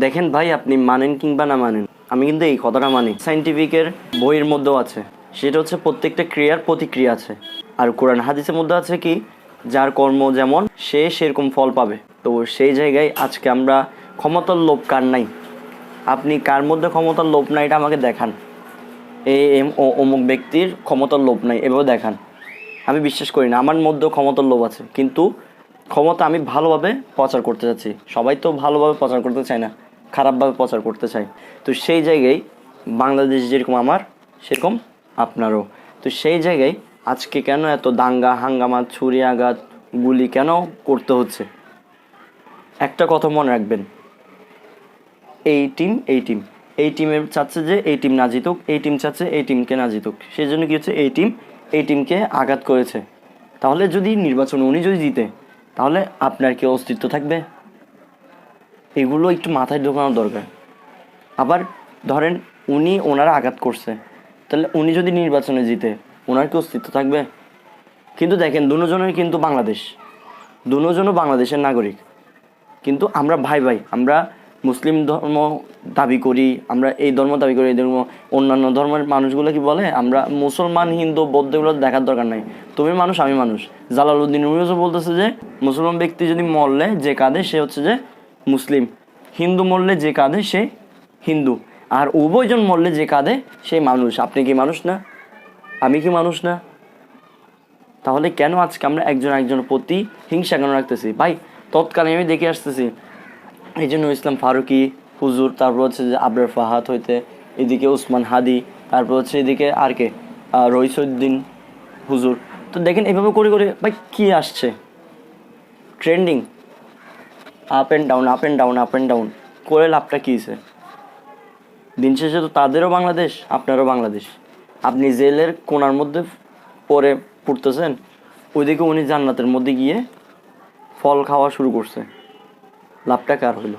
দেখেন ভাই, আপনি মানেন কিংবা না মানেন, আমি কিন্তু এই কথাটা মানি। সাইন্টিফিকের বইয়ের মধ্যেও আছে, সেটা হচ্ছে প্রত্যেকটা ক্রিয়ার প্রতিক্রিয়া আছে। আর কোরআন হাদিসের মধ্যে আছে কি, যার কর্ম যেমন সে সেরকম ফল পাবে। তো সেই জায়গায় আজকে আমরা ক্ষমতার লোভ কার নাই? আপনি কার মধ্যে ক্ষমতার লোভ নাই এটা আমাকে দেখান। অমুক ব্যক্তির ক্ষমতার লোভ নাই এভাবে দেখান। আমি বিশ্বাস করি না আমার মধ্যেও ক্ষমতার লোভ আছে, কিন্তু ক্ষমতা আমি ভালোভাবে প্রচার করতে চাচ্ছি। সবাই তো ভালোভাবে প্রচার করতে চায় না, খারাপভাবে প্রচার করতে চায়। তো সেই জায়গায় বাংলাদেশ যেরকম আমার, সেরকম আপনারও। তো সেই জায়গায় আজকে কেন এত দাঙ্গা হাঙ্গামা, ছুরি আঘাত, গুলি কেন করতে হচ্ছে? একটা কথা মনে রাখবেন, এই টিমের চাচ্ছে যে এই টিম না জিতুক, এই টিম চাচ্ছে এই টিমকে না জিতুক। সেই জন্য কী হচ্ছে, এই টিমকে আঘাত করেছে। তাহলে যদি নির্বাচন উনি যদি জিতে, তাহলে আপনার কি অস্তিত্ব থাকবে? এগুলো একটু মাথায় ঢোকানো দরকার। আবার ধরেন ওনারা আঘাত করছে, তাহলে উনি যদি নির্বাচনে জিতে, ওনার কি অস্তিত্ব থাকবে? কিন্তু দেখেন, দুজনের কিন্তু দুজনও বাংলাদেশের নাগরিক। কিন্তু আমরা ভাই ভাই, আমরা মুসলিম ধর্ম দাবি করি, আমরা এই ধর্ম দাবি করি, এই ধর্ম। অন্যান্য ধর্মের মানুষগুলো কি বলে, আমরা মুসলমান হিন্দু বৌদ্ধ এগুলো দেখার দরকার নাই, তুমি মানুষ আমি মানুষ। জালালউদ্দিন রুমিও বলতেছে যে মুসলমান ব্যক্তি যদি মরলে যে কাঁদে সে হচ্ছে যে মুসলিম, হিন্দু মরলে যে কাঁদে সে হিন্দু, আর উভয়জন মরলে যে কাঁদে সে মানুষ। আপনি কি মানুষ না? আমি কি মানুষ না? তাহলে কেন আজকে আমরা একজন একজনের প্রতি হিংসা কেন রাখতেছি ভাই? তৎকালে আমি দেখে আসতেছি এই যে নূর ইসলাম ফারুকি হুজুর, তারপর হচ্ছে যে আবরার ফাহাদ হইতে, এদিকে উসমান হাদি, তারপর হচ্ছে এদিকে আর কে, রইসউদ্দিন হুজুর। তো দেখেন এভাবে করে করে ভাই কী আসছে, trending, up and down up and down up and down করে লাভটা কী হয়েছে? দিন শেষে তো তাদেরও বাংলাদেশ, আপনারও বাংলাদেশ। আপনি জেলের কোণার মধ্যে পরে পড়তেছেন, ওইদিকে উনি জান্নাতের মধ্যে গিয়ে ফল খাওয়া শুরু করছে। লাভটা কার হইলো?